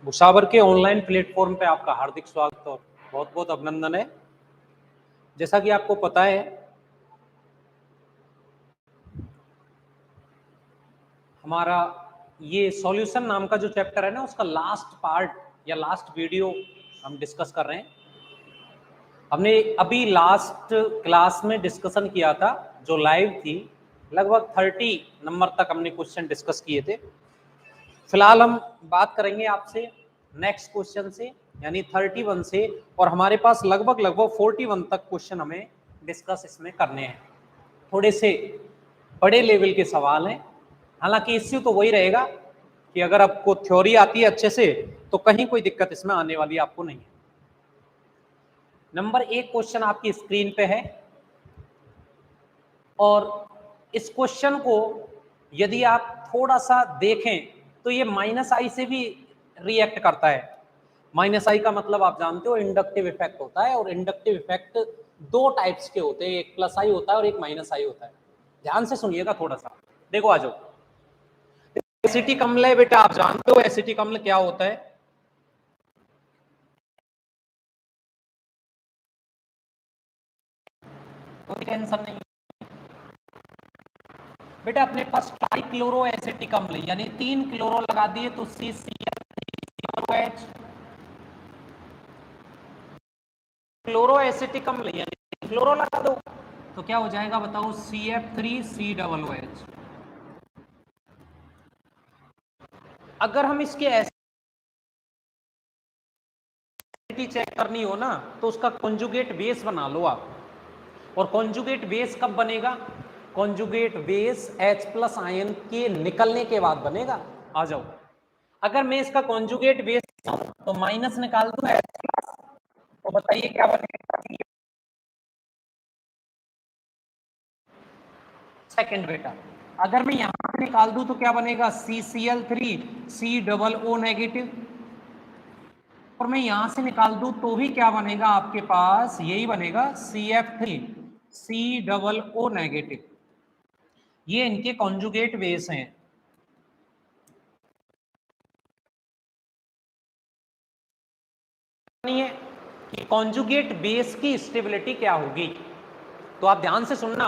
उसावर के online platform पे आपका हार्दिक स्वागत और बहुत बहुत अभिनंदन है। जैसा कि आपको पता है, हमारा ये सॉल्यूशन नाम का जो चैप्टर है ना, उसका लास्ट पार्ट या लास्ट वीडियो हम डिस्कस कर रहे हैं। हमने अभी लास्ट क्लास में डिस्कशन किया था जो लाइव थी, लगभग 30 नंबर तक हमने क्वेश्चन डिस्कस किए थे। फिलहाल हम बात करेंगे आपसे नेक्स्ट क्वेश्चन से, यानी 31 से, और हमारे पास लगभग 41 तक क्वेश्चन हमें डिस्कस इसमें करने हैं। थोड़े से बड़े लेवल के सवाल हैं, हालांकि इश्यू तो वही रहेगा कि अगर आपको थ्योरी आती है अच्छे से तो कहीं कोई दिक्कत इसमें आने वाली आपको नहीं है। नंबर 1 क्वेश्चन आपकी स्क्रीन पे है, और इस क्वेश्चन को यदि आप थोड़ा सा देखें तो ये -i से भी रिएक्ट करता है। -i का मतलब आप जानते हो इंडक्टिव इफेक्ट होता है, और इंडक्टिव इफेक्ट दो टाइप्स के होते हैं, एक +i होता है और एक -i होता है। ध्यान से सुनिएगा थोड़ा सा, देखो आ जाओ। एसिटिक अम्ल है बेटा, आप जानते हो एसिटिक अम्ल क्या होता है? कोई टेंशन नहीं बेटा, अपने पास ट्राइक्लोरो एसिटिक अम्ल यानी 3 क्लोरो लगा दिए तो CCl3COH, क्लोरो एसिटिक अम्ल यानी क्लोरो लगा दो तो क्या हो जाएगा बताओ, CF3COOH। अगर हम इसके एसिडिटी चेक करनी हो ना तो उसका कॉन्जुगेट बेस बना लो आप। और कॉन्जुगेट बेस कब बनेगा? कॉन्जुगेट बेस H+ आयन के निकलने के बाद बनेगा। आ जाओ, अगर मैं इसका कॉन्जुगेट बेस तो माइनस निकाल दूं H+, तो बताइए क्या बनेगा? सेकंड बेटा, अगर मैं यहां से निकाल दूं तो क्या बनेगा? CCl3COO negative. और मैं यहां से निकाल दूं तो भी क्या बनेगा आपके पास? यही बनेगा CF3COO नेगेटिव। ये इनके कॉन्जुगेट बेस हैं। है कि कॉन्जुगेट बेस की स्टेबिलिटी क्या होगी, तो आप ध्यान से सुनना।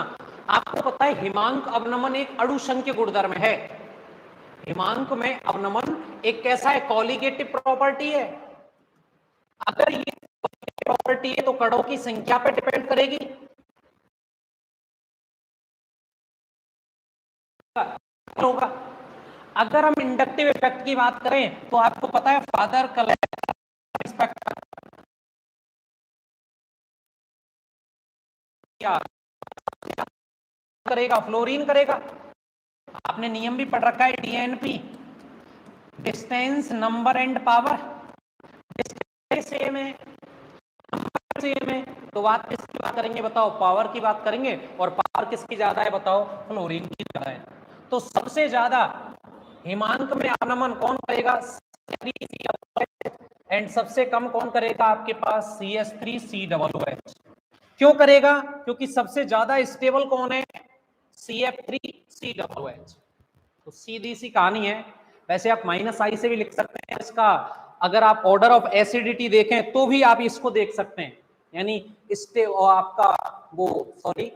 आपको पता है हिमांक अवनमन एक अणुसंख्य गुणधर्म है। हिमांक में अवनमन एक कैसा है? कॉलिगेटिव प्रॉपर्टी है। अगर ये प्रॉपर्टी है तो कणों की संख्या पर डिपेंड करेगी। होगा। अगर हम इंडक्टिव इफेक्ट की बात करें तो आपको पता है फादर क्या करेगा? फ्लोरीन करेगा। आपने नियम भी पढ़ रखा है, DNP, distance number and power. Same है, सेम है, तो बात किसकी बात करेंगे बताओ? पावर की बात करेंगे। और पावर किसकी ज्यादा है बताओ? फ्लोरीन की ज्यादा है। तो सबसे ज्यादा हिमांक में अवनमन कौन करेगा? एंड सबसे कम कौन करेगा आपके पास? CH3COOH। क्यों करेगा? क्योंकि सबसे ज्यादा स्टेबल कौन है? CF3COOH। तो सीधी सी कहानी है। वैसे आप -i से भी लिख सकते हैं इसका, अगर आप ऑर्डर ऑफ एसिडिटी देखें तो भी आप इसको देख सकते हैं, यानी आपका वो सॉरी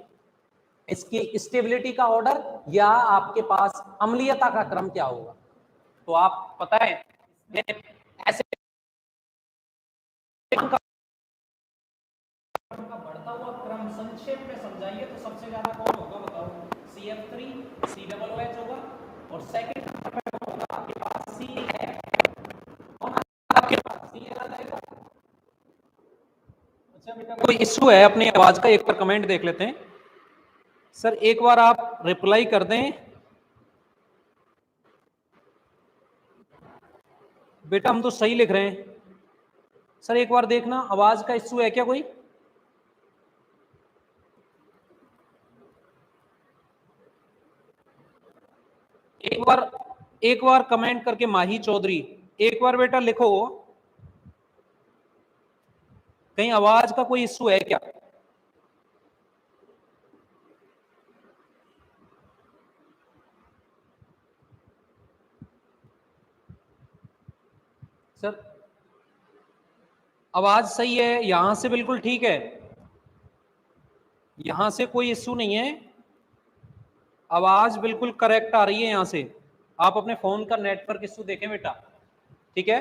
इसकी स्टेबिलिटी का ऑर्डर या आपके पास अम्लीयता का क्रम क्या होगा। तो आप पता है ऐसे का बढ़ता हुआ क्रम संक्षेप में समझाइए तो सबसे ज्यादा कौन होगा बताओ? CF3COOH होगा, और सेकंड नंबर पे होगा आपके पास आपके पास Cl आएगा। अच्छा बेटा, कोई इश्यू है अपनी आवाज का? एक पर कमेंट देख लेते हैं सर, एक बार आप रिप्लाई कर दें। बेटा हम तो सही लिख रहे हैं सर, एक बार देखना आवाज का इश्यू है क्या कोई? एक बार कमेंट करके, माही चौधरी, एक बार बेटा लिखो कहीं आवाज का कोई इश्यू है क्या? सर आवाज सही है, यहां से बिल्कुल ठीक है, यहां से कोई इश्यू नहीं है, आवाज बिल्कुल करेक्ट आ रही है यहां से। आप अपने फोन का नेटवर्क इश्यू देखें बेटा, ठीक है,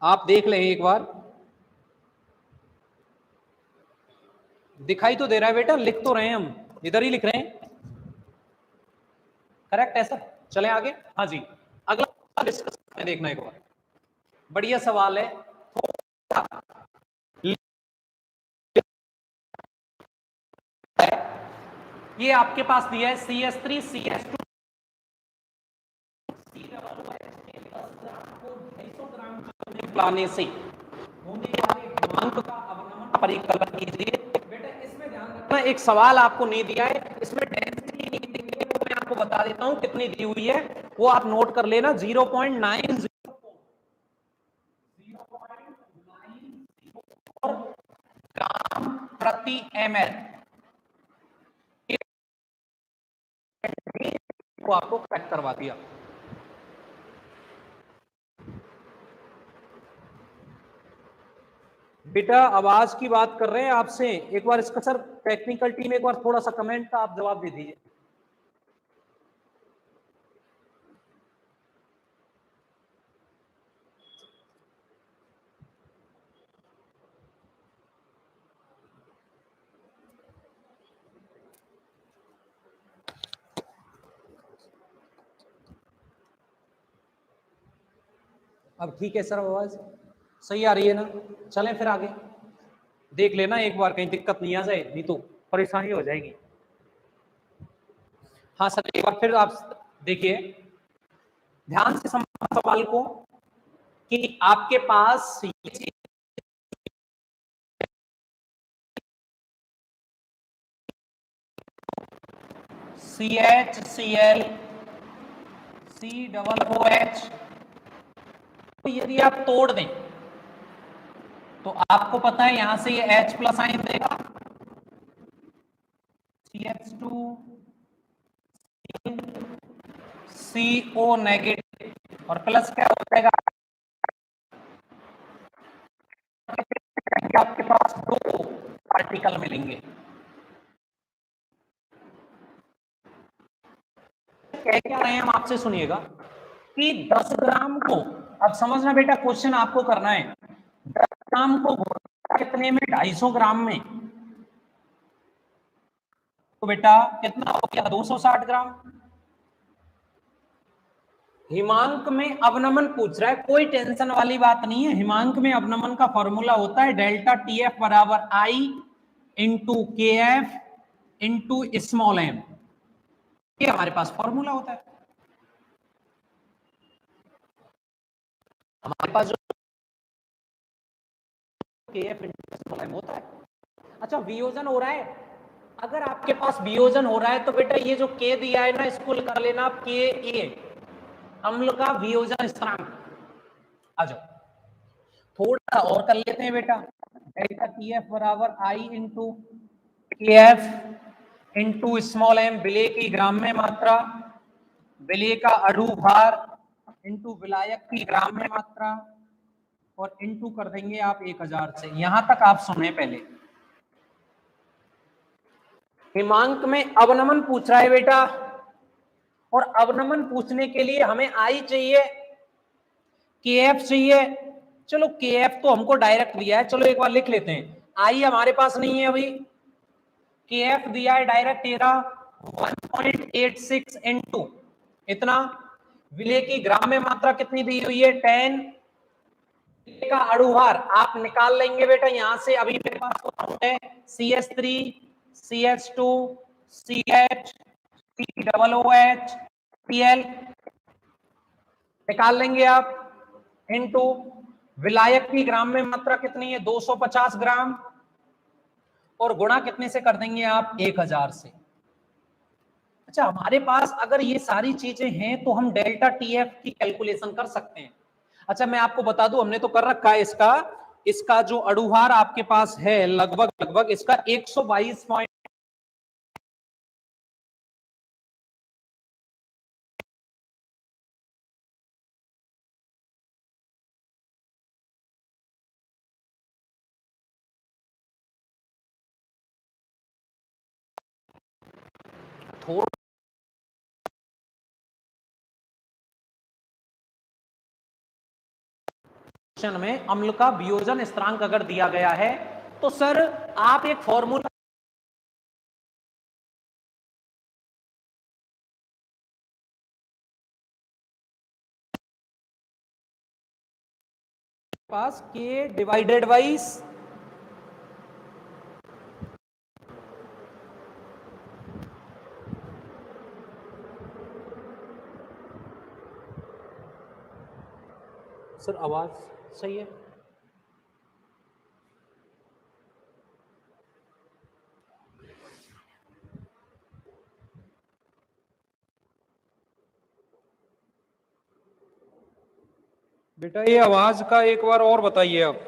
आप देख लें एक बार। दिखाई तो दे रहा है बेटा, लिख तो रहे हैं हम, इधर ही लिख रहे हैं, करेक्ट है सर। चले आगे। हाँ जी, अगला डिस्कस में देखना एक बार, बढ़िया सवाल है। ये आपके पास दिया है CS3 CS2 लाने से होने वाले हिमांक का अवनमन परिकलन कीजिए। बेटा इसमें ध्यान रखना, एक सवाल आपको नहीं दिया है, इसमें डेंसिटी नहीं दी है, तो मैं आपको बता देता हूं कितनी दी हुई है, वो आप नोट कर लेना, 0.90 ग्राम प्रति ml, को आपको करेक्ट करवा दिया। बेटा आवाज की बात कर रहे हैं आपसे, एक बार इसका सर टेक्निकल टीम एक बार थोड़ा सा कमेंट का आप जवाब दे दीजिए। अब ठीक है सर, आवाज सही आ रही है ना? चलें फिर आगे देख लेना एक बार, कहीं दिक्कत नहीं आ जाए, नहीं तो परेशानी हो जाएगी। हाँ सर एक बार फिर आप देखिए ध्यान से सवाल को, कि आपके पास CHCl COOH, तो यदि आप तोड़ दें तो आपको पता है यहां से ये H प्लस आयन देगा, CH2 CO नेगेटिव, और प्लस क्या हो जाएगा, आपके पास दो पार्टिकल मिलेंगे। कह क्या रहे हैं हम आपसे, सुनिएगा कि 10 ग्राम को, अब समझना बेटा क्वेश्चन आपको करना है, 10 ग्राम को कितने में, 250 ग्राम में, तो बेटा कितना हो गया, 260 ग्राम। हिमांक में अवनमन पूछ रहा है, कोई टेंशन वाली बात नहीं है, हिमांक में अवनमन का फॉर्मूला होता है डेल्टा TF बराबर I into KF into small m, ये हमारे पास फॉर्मूला होता है, हमारे पास जो KF इंटू स्मॉल m होता है। अच्छा वियोजन हो रहा है, अगर आपके पास वियोजन हो रहा है तो बेटा ये जो K दिया है ना, इसको कर लेना Ka, अम्ल का वियोजन स्थिरांक। आ जाओ थोड़ा और कर लेते हैं बेटा, डेल्टा TF बराबर I into KF into small m, विलेय की ग्राम में मात्रा, विलेय का अणु भार इंटू विलायक की ग्राम में मात्रा, और इंटू कर देंगे आप 1000 से। यहां तक आप सुने पहले, हिमांक में अवनमन पूछ रहा है बेटा, और अवनमन पूछने के लिए हमें I चाहिए, KF चाहिए। चलो KF तो हमको डायरेक्ट दिया है, चलो एक बार लिख लेते हैं, I हमारे पास नहीं है अभी, KF दिया है डायरेक्ट तेरा 1.86 इंटू इतना, विलेय की ग्राम में मात्रा कितनी दी हुई है 10, का अणुभार आप निकाल लेंगे बेटा यहां से, अभी मेरे पास काउंट है CH3 CH2 CH COOH Cl, निकाल लेंगे आप, इनटू विलायक की ग्राम में मात्रा कितनी है 250 ग्राम, और गुणा कितने से कर देंगे आप 1000 से। अच्छा हमारे पास अगर ये सारी चीजें हैं तो हम डेल्टा TF की कैलकुलेशन कर सकते हैं। अच्छा मैं आपको बता दूं, हमने तो कर रखा है इसका, इसका जो अणुभार आपके पास है लगभग इसका 122 थोड़ा में अम्ल का वियोजन स्थिरांक अगर दिया गया है तो सर आप एक फॉर्मूला पास के डिवाइडेड बाई सर आवाज सही है? बेटा ये आवाज का एक बार और बताइए आप।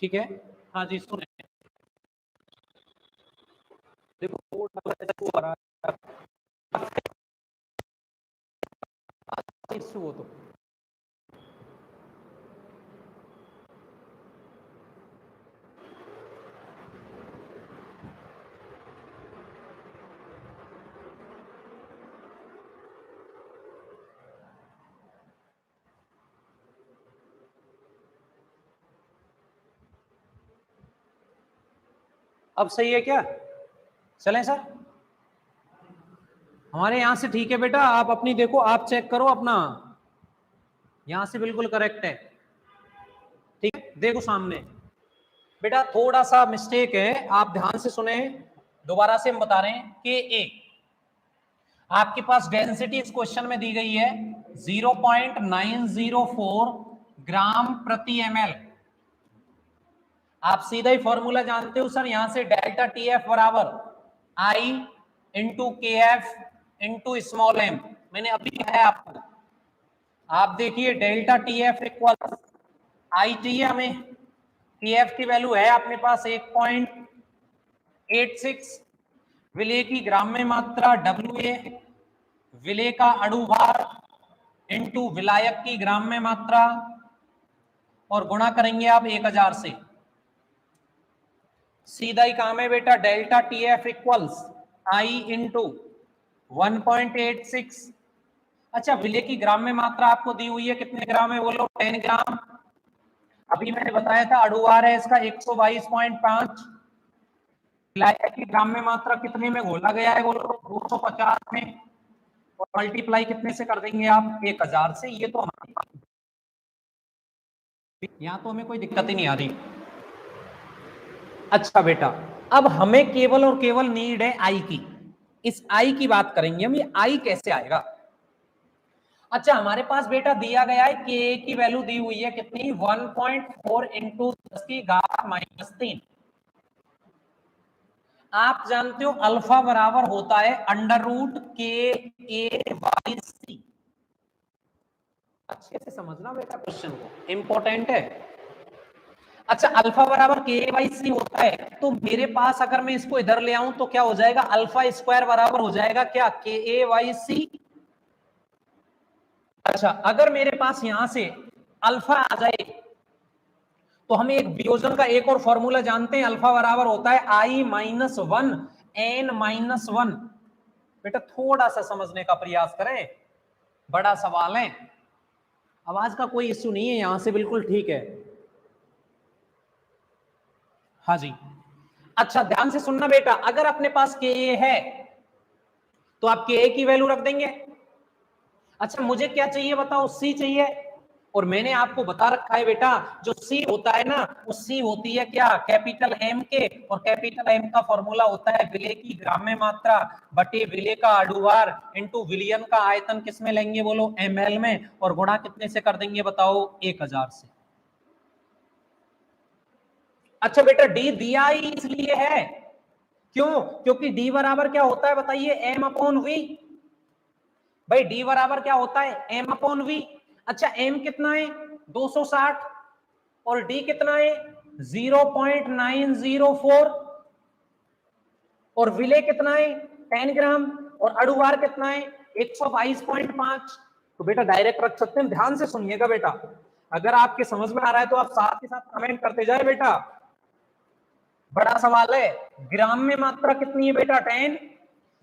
ठीक है, हाँ जी सुने। देखो इश्यू हो तो अब सही है क्या? चलें सर? हमारे यहां से ठीक है बेटा, आप अपनी देखो, आप चेक करो अपना, यहां से बिल्कुल करेक्ट है। ठीक है, देखो सामने बेटा थोड़ा सा मिस्टेक है, आप ध्यान से सुने, दोबारा से हम बता रहे हैं कि ए आपके पास डेंसिटी इस क्वेश्चन में दी गई है 0.904 ग्राम प्रति ml। आप सीधा ही फॉर्मूला जानते हो सर, यहां से डेल्टा टी एफ बराबर आई इंटू के एफ इंटू स्मॉल एम, मैंने अभी कहा है आपको। आप देखिए डेल्टा टी एफ इक्वल आई चाहिए हमें, टी एफ की वैल्यू है अपने पास 1.86, विलेय की ग्राम में मात्रा डब्ल्यू ए, विलेय का अणु भार इंटू विलायक की ग्राम में मात्रा, और गुणा करेंगे आप 1000 से। सीधा ही काम है बेटा, delta T F equals I into 1.86। अच्छा विलेय की ग्राम में मात्रा आपको दी हुई है, कितने ग्राम है बोलो? 10 ग्राम। अभी मैंने बताया था अणुभार है इसका 122.5, विलायक की ग्राम में मात्रा कितने में घोला गया है बोलो? 250 में, और मल्टीप्लाई कितने से कर देंगे आप? 1000 से। ये तो यहाँ तो हमें कोई दिक्कत ही नहीं आ रही। अच्छा बेटा, अब हमें केवल और केवल नीड है आई की, इस आई की बात करेंगे हम। ये आई कैसे आएगा? अच्छा हमारे पास बेटा दिया गया है कि ए की वैल्यू दी हुई है कितनी? 1.4 इंटू 10 की घात -3। आप जानते हो अल्फा बराबर होता है अंडर रूट के ए बाई सी। अच्छे से समझना बेटा क्वेश्चन को, इंपॉर्टेंट है। अच्छा अल्फा बराबर के ए बाई सी होता है, तो मेरे पास अगर मैं इसको इधर ले आऊं तो क्या हो जाएगा? अल्फा स्क्वायर बराबर हो जाएगा क्या? के ए बाई सी। अच्छा अगर मेरे पास यहां से अल्फा आ जाए तो हम एक वियोजन का एक और फॉर्मूला जानते हैं, अल्फा बराबर होता है I minus one N minus one. बेटा थोड़ा सा समझने का प्रयास करें, बड़ा सवाल है। आवाज का कोई इश्यू नहीं है, यहां से बिल्कुल ठीक है। हाँ जी, अच्छा ध्यान से सुनना बेटा, अगर अपने पास के ए है तो आप के ए की वैल्यू रख देंगे। अच्छा मुझे क्या चाहिए बताओ? सी चाहिए। और मैंने आपको बता रखा है बेटा, जो सी होता है ना, वो सी होती है क्या? कैपिटल एम के, और कैपिटल एम का फॉर्मूला होता है विलेय की ग्राम में मात्रा बटे विलेय का अणुभार इंटू विलयन का आयतन किस में लेंगे बोलो? एमएल में, और गुणा कितने से कर देंगे बताओ? 1000 से। अच्छा बेटा डी दिया ही इसलिए है, क्यों? क्योंकि डी बराबर क्या होता है बताइए? M upon V. भाई डी बराबर क्या होता है? M upon V. अच्छा एम कितना है? 260, और डी कितना है? 0.904, और विलेय कितना है? 10 ग्राम, और अणुभार कितना है? 122.5। तो बेटा डायरेक्ट रख सकते हैं, ध्यान से सुनिएगा बेटा। अगर आपके समझ में आ रहा है तो आप साथ ही साथ कमेंट करते जाए बेटा। बड़ा सवाल है, ग्राम में मात्रा कितनी है बेटा 10,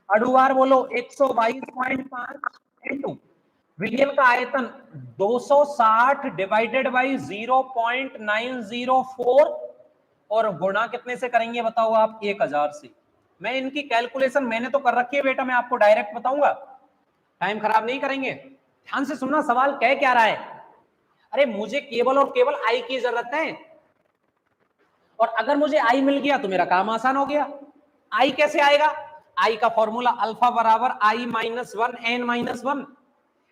अड़ुवार बोलो 122.5 इंटू विलियन का आयतन 260 डिवाइडेड बाई 0.904 और गुणा कितने से करेंगे बताओ आप? 1000 से। मैं इनकी कैलकुलेशन मैंने तो कर रखी है बेटा, मैं आपको डायरेक्ट बताऊंगा, टाइम खराब नहीं करेंगे। ध्यान से सुनना सवाल कह क्या रहा है। अरे मुझे केवल और केवल आई की जरूरत है, और अगर मुझे आई मिल गया तो मेरा काम आसान हो गया। आई कैसे आएगा? आई का फॉर्मूला अल्फा बराबर I minus one N minus one.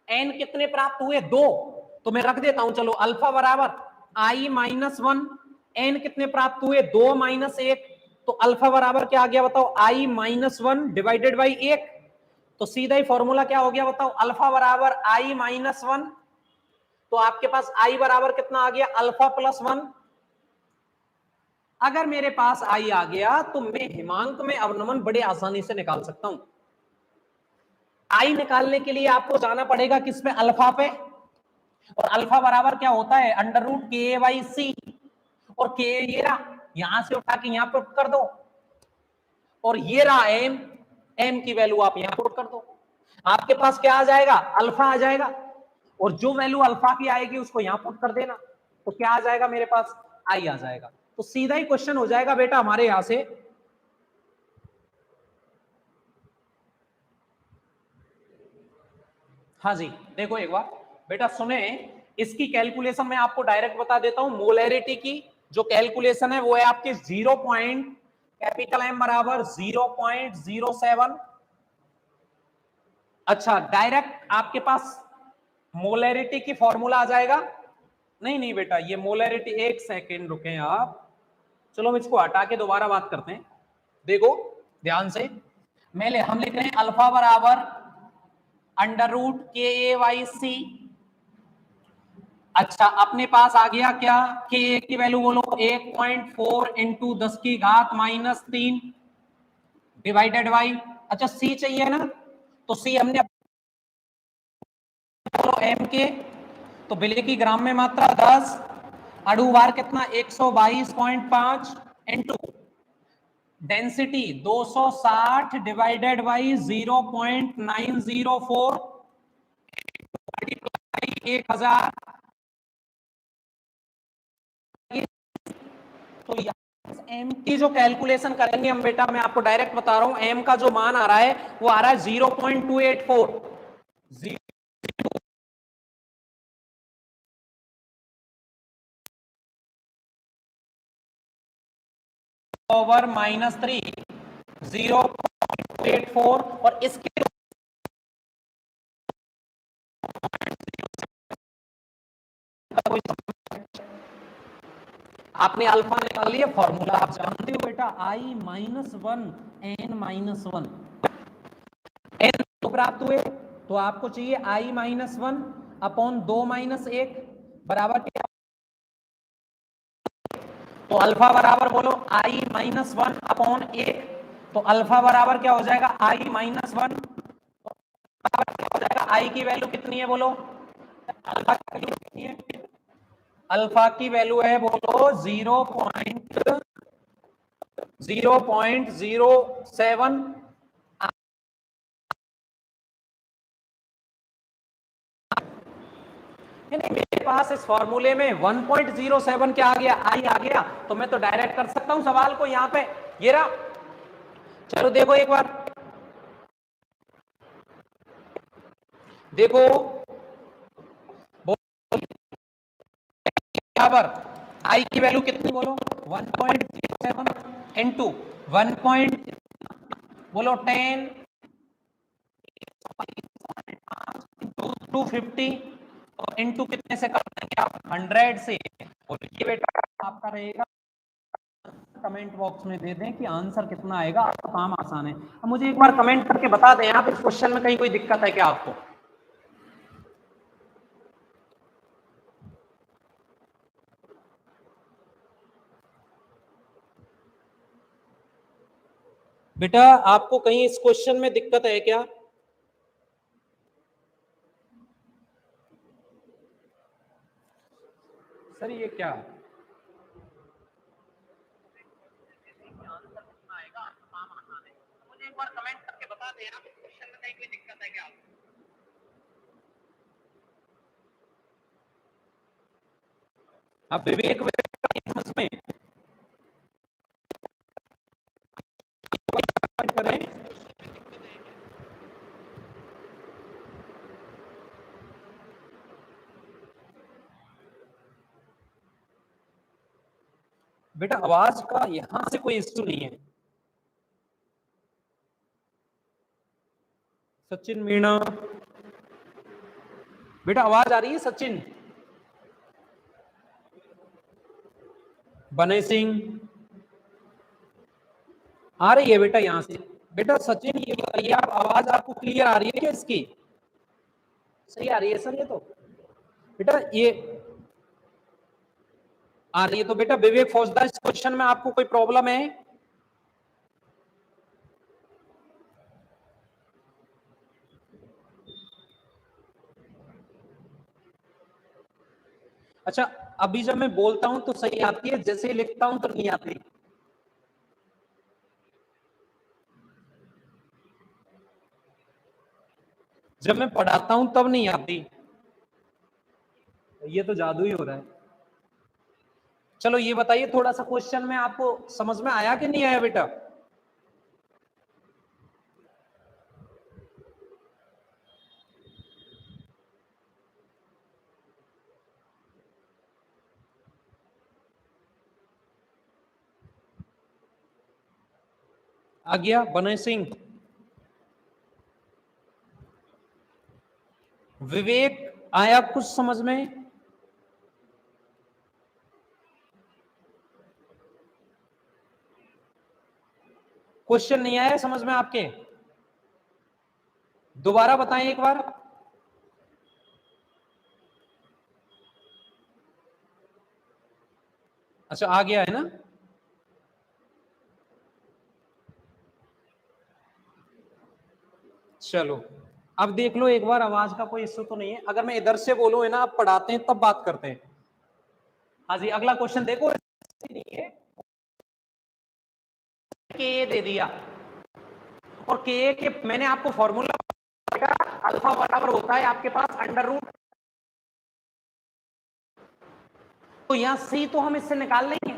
N कितने प्राप्त हुए? 2, तो मैं रख देता हूं, चलो अल्फा बराबर आई माइनस वन, एन कितने प्राप्त हुए? 2 माइनस 1, तो अल्फा बराबर क्या आ गया बताओ? आई माइनस वन डिवाइडेड बाई 1, तो सीधा ही फॉर्मूला क्या हो गया बताओ? अल्फा बराबर आई माइनस वन, तो आपके पास आई बराबर कितना आ गया? Alpha plus one. अगर मेरे पास आई आ गया तो मैं हिमांक में अवनमन बड़े आसानी से निकाल सकता हूं। आई निकालने के लिए आपको जाना पड़ेगा किस पे? अल्फा पे, और अल्फा बराबर क्या होता है? अंडर रूट के बाई सी, और के ये रहा, यहां से उठा के यहां पुट कर दो, और ये रहा एम, एम की वैल्यू आप यहां पुट कर दो, आपके पास क्या आ जाएगा? अल्फा आ जाएगा, और जो वैल्यू अल्फा की आएगी उसको यहां पुट कर देना, तो क्या आ जाएगा मेरे पास? आई आ जाएगा। तो सीधा ही क्वेश्चन हो जाएगा बेटा हमारे यहां से। हाँ जी, देखो एक बार बेटा सुने, इसकी कैलकुलेशन मैं आपको डायरेक्ट बता देता हूं। मोलैरिटी की जो कैलकुलेशन है वो है आपके 0 पॉइंट कैपिटल एम बराबर 0.07। अच्छा, डायरेक्ट आपके पास मोलैरिटी की फॉर्मूला आ जाएगा? नहीं नहीं बेटा, ये मोलैरिटी, एक सेकेंड रुके आप, चलो हम इसको हटा के दोबारा बात करते हैं। देखो ध्यान से, हम लिख रहे हैं अल्फा बराबर अंडर रूट के ए वाई सी। अच्छा, अपने पास आ गया क्या? के ए की वैल्यू बोलो 1.4 इंटू 10 की घात माइनस 3 डिवाइडेड बाई, अच्छा सी चाहिए ना, तो सी हमने एम के, तो बिले की ग्राम में मात्रा 10, अड़ुवार कितना? 122.5 into density 260 divided by 0.904 multiply 1000। तो एम की जो कैलकुलेशन करेंगे हम बेटा, मैं आपको डायरेक्ट बता रहा हूं, एम का जो मान आ रहा है वो आ रहा है 0.284 ओवर माइनस 3 0.84, और इसके आपने अल्फा निकाल लिया, फॉर्मूला आप जानते हो बेटा, I minus one N minus one, N तो प्राप्त हुए, तो आपको चाहिए I minus one upon 2 minus 1 बराबर क्या? तो अल्फा बराबर बोलो आई माइनस वन अपॉन 1, तो अल्फा बराबर क्या हो जाएगा? आई माइनस वन, हो जाएगा आई की वैल्यू कितनी है बोलो? अल्फा की वैल्यू कितनी है? अल्फा की वैल्यू है बोलो 0.07। मेरे पास इस फॉर्मूले में 1.07 क्या आ गया? आई आ गया, तो मैं तो डायरेक्ट कर सकता हूं सवाल को यहां पे, ये रहा। चलो देखो एक बार, देखो बराबर आई की वैल्यू कितनी बोलो? 1.07 इंटू 1 बोलो 10 250, और इंटू कितने से कर देंगे आप? 100 से। और ये बेटा आपका रहेगा, कमेंट बॉक्स में दे दें कि आंसर कितना आएगा, आपका काम आसान है। अब मुझे एक बार कमेंट करके बता दें आप, इस क्वेश्चन में कहीं कोई दिक्कत है क्या आपको? बेटा आपको कहीं इस क्वेश्चन में दिक्कत है क्या? सर ये क्या? मुझे एक बार कमेंट करके बता देना क्वेश्चन में कोई दिक्कत है क्या? अब विवेक समझ में करें। बेटा आवाज का यहां से कोई इश्यू नहीं है। सचिन मीणा, बेटा आवाज आ रही है? सचिन, बनय सिंह आ रही है बेटा यहां से। बेटा सचिन ये बताइए, आप आवाज आपको क्लियर आ रही है क्या इसकी? सही आ रही है सर ये तो। बेटा ये आ रही है तो बेटा विवेक फौजदार, इस क्वेश्चन में आपको कोई प्रॉब्लम है? अच्छा, अभी जब मैं बोलता हूं तो सही आती है, जैसे ही लिखता हूं तो नहीं आती। जब मैं पढ़ाता हूं तब नहीं आती। ये तो जादू ही हो रहा है। चलो ये बताइए, थोड़ा सा क्वेश्चन में आपको समझ में आया कि नहीं आया बेटा? आ गया बनय सिंह? विवेक आया कुछ समझ में? क्वेश्चन नहीं आया समझ में आपके? दोबारा बताएं एक बार। अच्छा आ गया है ना? चलो अब देख लो एक बार, आवाज का कोई इश्यू तो नहीं है। अगर मैं इधर से बोलूं है ना, आप पढ़ाते हैं तब बात करते हैं। हाँ जी, अगला क्वेश्चन देखो। नहीं है, के दे दिया और के मैंने आपको फॉर्मूला, अल्फा बराबर होता है आपके पास अंडर रूट, तो यहां सी तो हम इससे निकाल लेंगे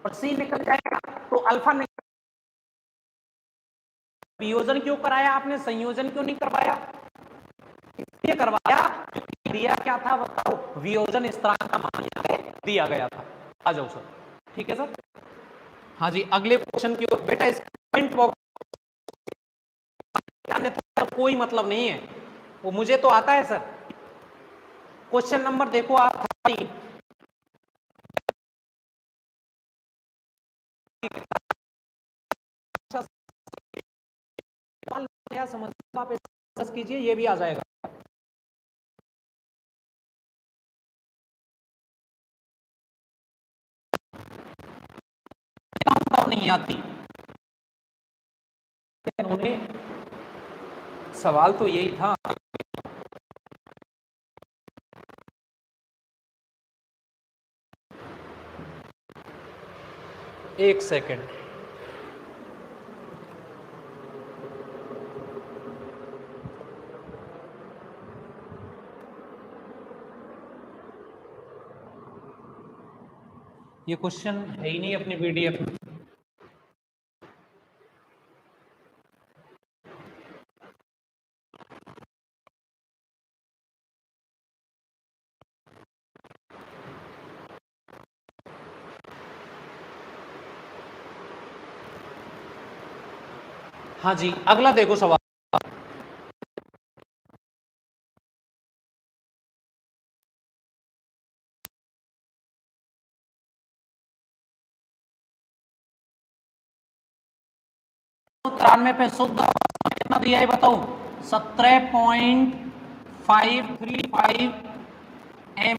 और सी निकल जाएगा तो अल्फा निकल। वियोजन क्यों कराया आपने, संयोजन क्यों नहीं करवाया? ये करवाया, दिया क्या था बताओ? वियोजन स्थिरांक का मान दिया गया था। आ जाओ सर। ठीक है सर। हाँ जी, अगले क्वेश्चन की ओर बेटा। इस कमेंट बॉक्स का कोई मतलब नहीं है, वो मुझे तो आता है सर। क्वेश्चन नंबर देखो आप 30। समझ आप कीजिए, ये भी आ जाएगा। नहीं आती उन्होंने, सवाल तो यही था। एक सेकंड, ये क्वेश्चन है ही नहीं अपनी पीडीएफ में। हाँ जी, अगला देखो सवाल। तिरानवे पे शुद्ध कितना दिया है बताओ? 17.535 एम,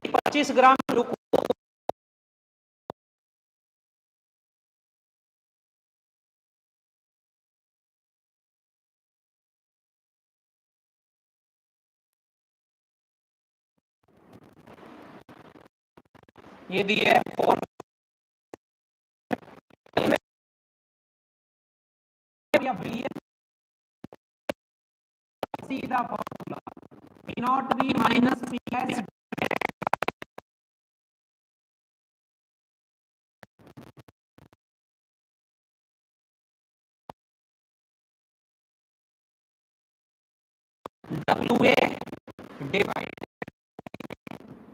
25 ग्राम ये दिए है 4 या बिलियन, सीधा formula P not V minus P S W A divide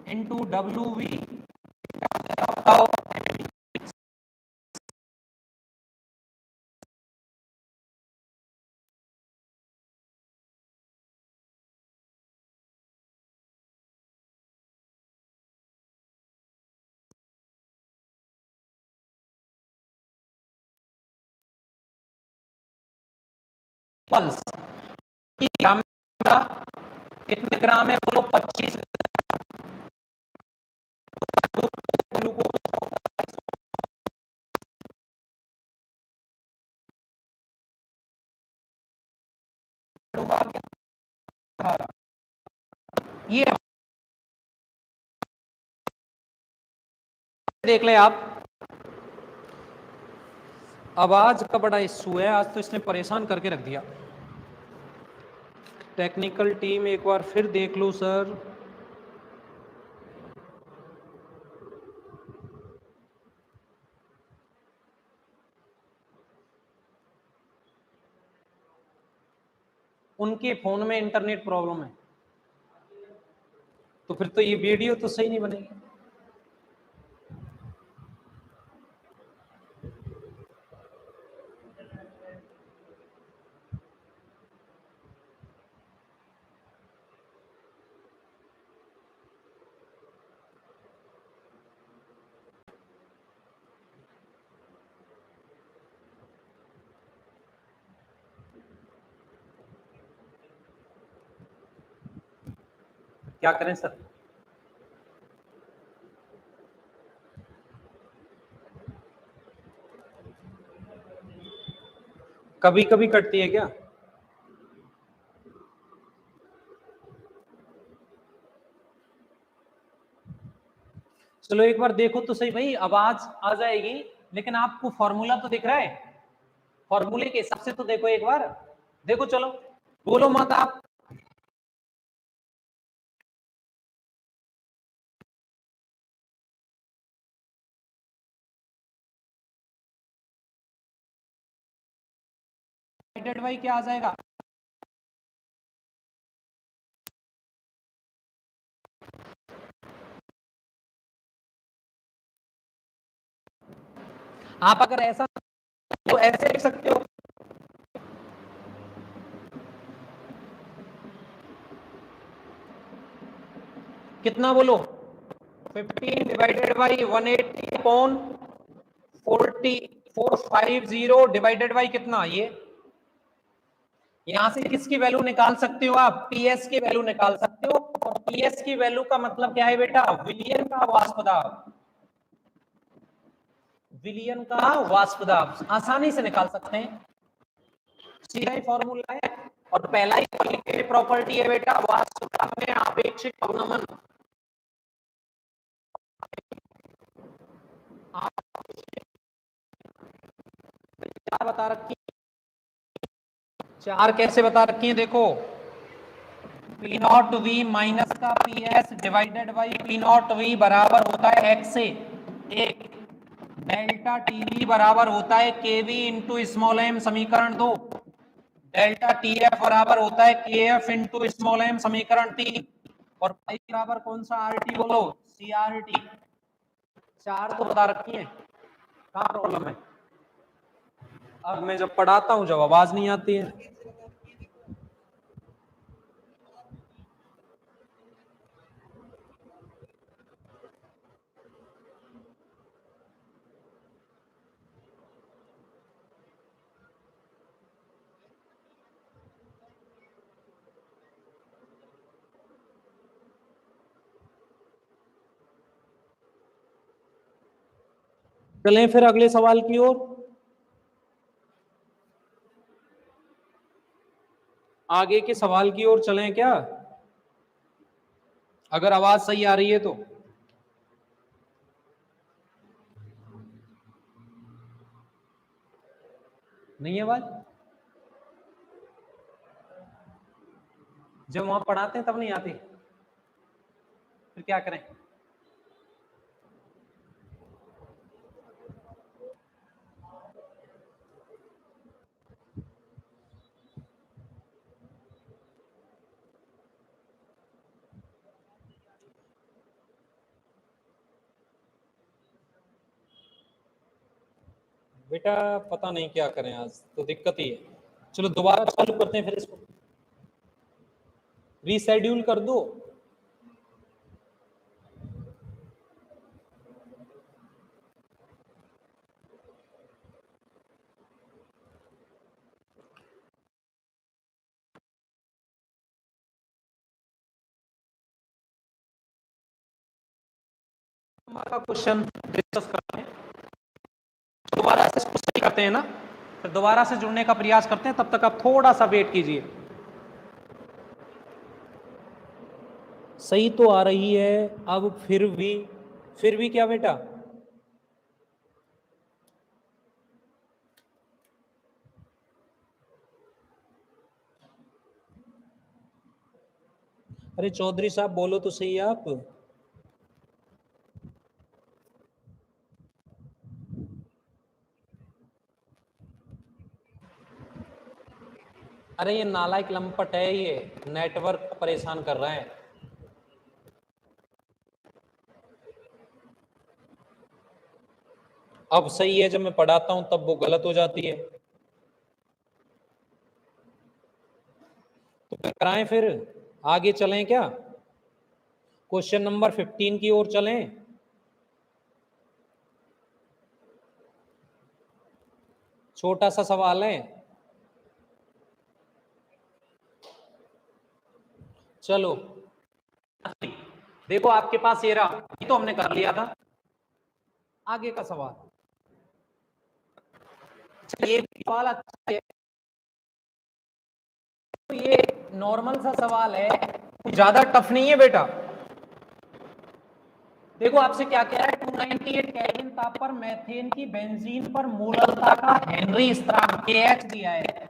into W V. Pulse gram का कितने ग्राम है बोलो? 25 ग्लूकोज। ये देख लें आप, आवाज का बड़ा इशू है आज तो, इसने परेशान करके रख दिया। टेक्निकल टीम एक बार फिर देख लो सर। उनके फोन में इंटरनेट प्रॉब्लम है, तो फिर तो ये वीडियो तो सही नहीं बनेगी। क्या करें सर? कभी कभी कटती है क्या? चलो एक बार देखो तो सही भाई, आवाज आ जाएगी, लेकिन आपको फॉर्मूला तो दिख रहा है? फॉर्मूले के हिसाब से तो देखो एक बार, देखो चलो, बोलो मत आप। डिवाइडेड बाई क्या आ जाएगा? आप अगर ऐसा तो ऐसे लिख सकते हो, कितना बोलो? 15 divided by 180 upon 40450 divided by कितना? ये यहां से किसकी वैल्यू निकाल सकते हो आप? पीएस की वैल्यू निकाल सकते हो, और पीएस की वैल्यू का मतलब क्या है बेटा? विलियन का वाष्प दाब। विलियन का वाष्प दाब आसानी से निकाल सकते हैं, सीधा ही फॉर्मूला है। और पहला ही क्वालिटेटिव प्रॉपर्टी है बेटा, वाष्प दाब में आपेक्षिक अवनमन। चार बता रखी, चार कैसे बता रखी है देखो, पी नॉट वी माइनस का P S divided by P not V बराबर होता है एक्स से एक, डेल्टा टीवी बराबर होता है केवी इंटू स्मॉल एम समीकरण 2, डेल्टा टीएफ बराबर होता है केएफ इंटू स्मॉल एम समीकरण 3, और पाई बराबर कौन सा आरटी बोलो? सीआरटी। चार तो बता रखी है, कहाँ प्रॉब्लम है? अब मैं जब पढ़ाता हूँ जब आवाज नहीं आती है। चलें फिर अगले सवाल की ओर, आगे के सवाल की ओर चलें क्या, अगर आवाज सही आ रही है तो? नहीं है आवाज? जब वहां पढ़ाते हैं तब नहीं आती, फिर क्या करें? बेटा पता नहीं क्या करें, आज तो दिक्कत ही है। चलो दोबारा चालू करते हैं, फिर इसको रीशेड्यूल कर दो। हमारा क्वेश्चन डिस्कस करते हैं, दोबारा से इसको सही करते हैं ना, फिर दोबारा से जुड़ने का प्रयास करते हैं। तब तक आप थोड़ा सा वेट कीजिए। सही तो आ रही है, अब फिर भी क्या बेटा? अरे चौधरी साहब बोलो तो सही आप। अरे ये नालायक लंपट है, ये नेटवर्क परेशान कर रहा है। अब सही है, जब मैं पढ़ाता हूं तब वो गलत हो जाती है। तो क्या कराएं फिर? आगे चलें क्या? क्वेश्चन नंबर 15 की ओर चलें। छोटा सा सवाल है, चलो देखो आपके पास ये रहा, ये तो हमने कर लिया था। आगे का सवाल, ये सवाल अच्छा है, तो ये नॉर्मल सा सवाल है, ज्यादा टफ नहीं है बेटा। देखो आपसे क्या कह रहा है, 298 केल्विन ताप पर मेथेन की बेंजीन पर मोलरता का हेनरी स्थिरांक KH दिया है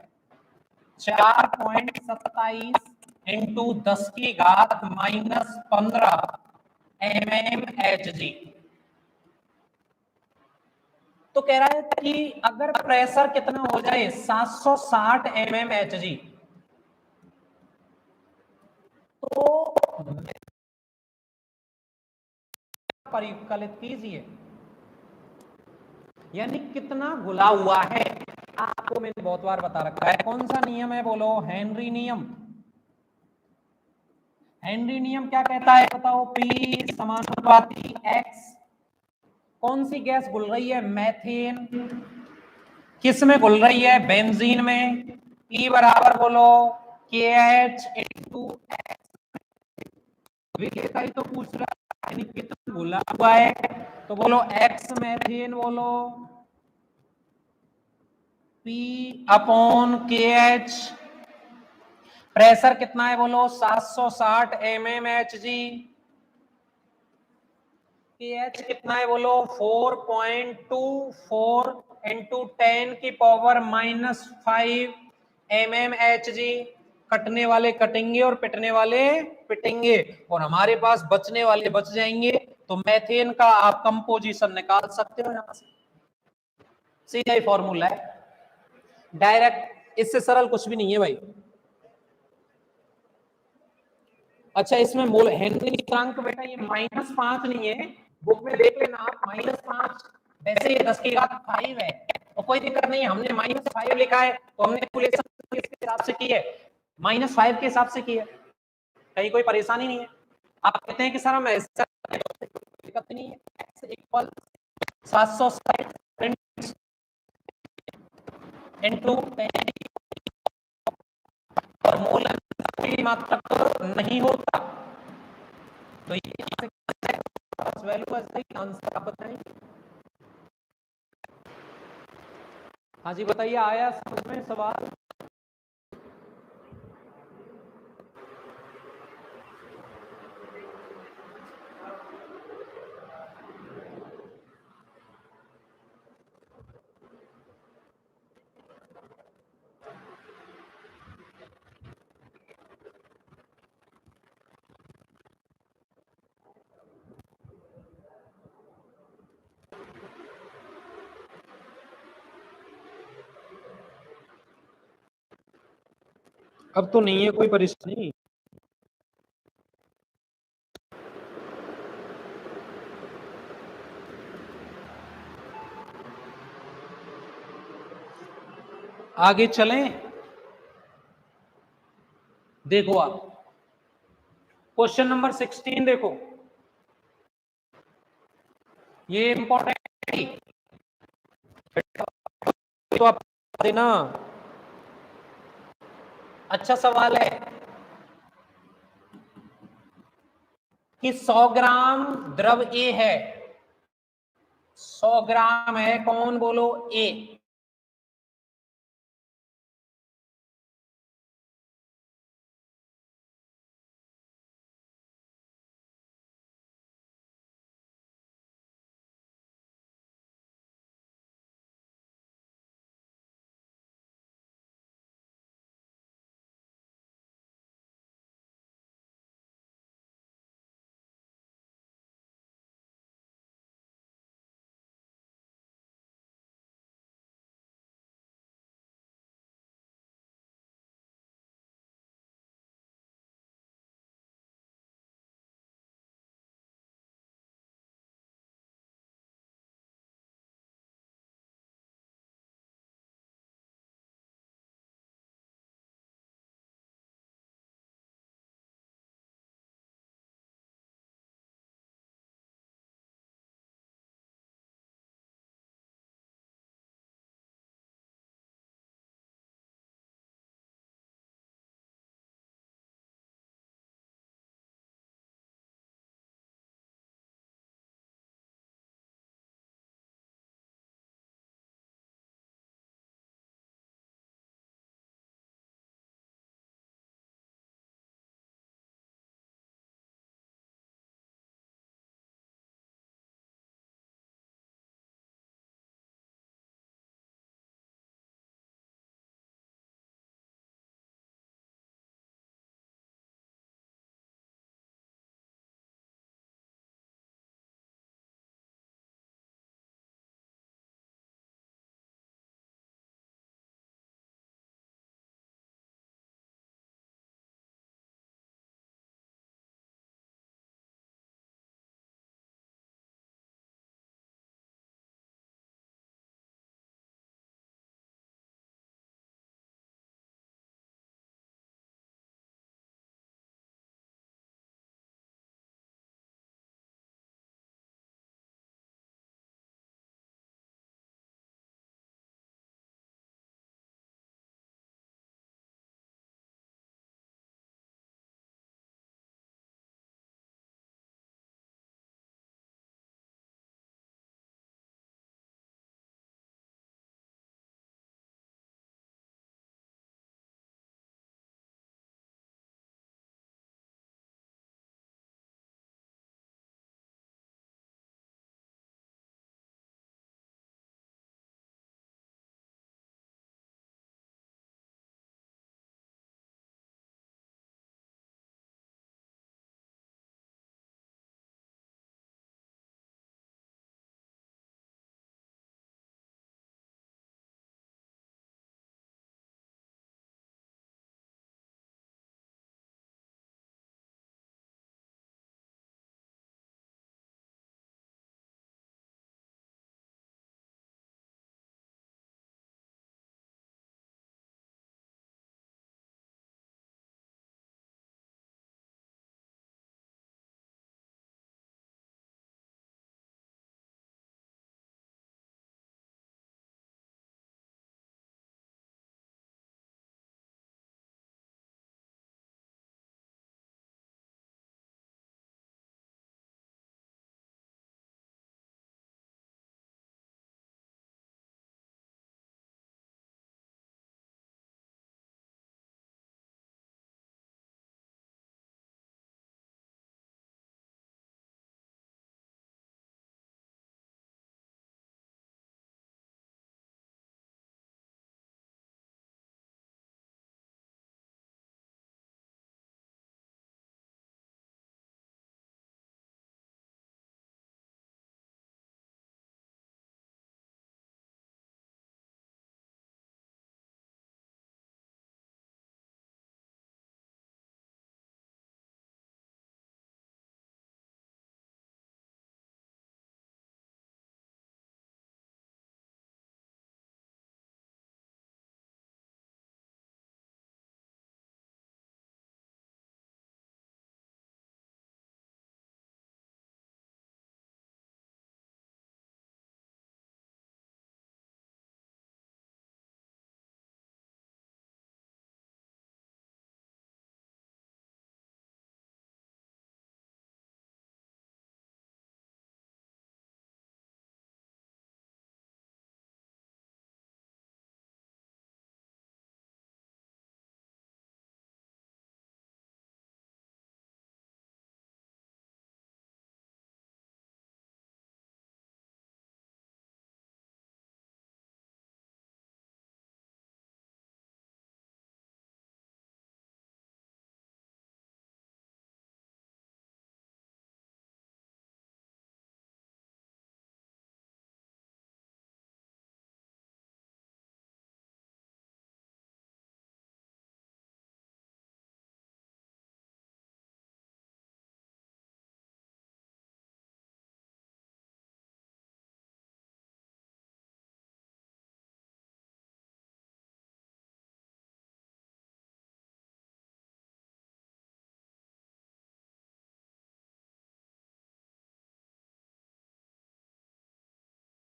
4.27 इंटू 10 की घात -15 mmHg। तो कह रहा है कि अगर प्रेशर कितना हो जाए 760 mmHg, तो परिकलित कीजिए, यानी कितना घुला हुआ है। आपको मैंने बहुत बार बता रखा है, कौन सा नियम है बोलो? हेनरी नियम। हेनरी नियम क्या कहता है बताओ? P समानुपाती X। कौन सी गैस घुल रही है? मैथेन। किस में घुल रही है? बेंजीन में। P बराबर बोलो KH इंटू विक्रेता ही तो पूछ रहा है, यानी कितना घुला हुआ है, तो बोलो X मैथेन, बोलो P अपॉन KH। प्रेशर कितना है बोलो? 760 mmHg। KH कितना है बोलो? 4.24 इंटू 10 की पावर -5 mmHg। कटने वाले कटेंगे और पिटने वाले पिटेंगे, और हमारे पास बचने वाले बच जाएंगे। तो मेथेन का आप कंपोजिशन निकाल सकते हो यहां से, सीधा ही फॉर्मूला है डायरेक्ट, इससे सरल कुछ भी नहीं है भाई। अच्छा इसमें मोल हेनरी स्थिरांक बेटा ये -5 नहीं है, बुक में देख लेना आप, -5। वैसे ये 10 की घात 5 है, और कोई दिक्कत नहीं है, हमने -5 लिखा है तो हमने कैलकुलेशन किसके हिसाब से की है? -5 के हिसाब से की है, कहीं कोई परेशानी नहीं है। आप कहते हैं कि सर हम ऐसा, दिक्कत नहीं है। x इक्वल 760 इंटू 10 और मोल की मात्रा तो नहीं होता, तो ये वैल्यू ऐसे ही आंसर आप बताएंगे। हाँ जी बताइए, आया समझ में सवाल? अब तो नहीं है कोई परेशानी। आगे चलें, देखो आप क्वेश्चन नंबर 16 देखो, ये इंपॉर्टेंट तो आप देना। अच्छा सवाल है कि 100 ग्राम द्रव ए है, 100 ग्राम है, कौन बोलो ए,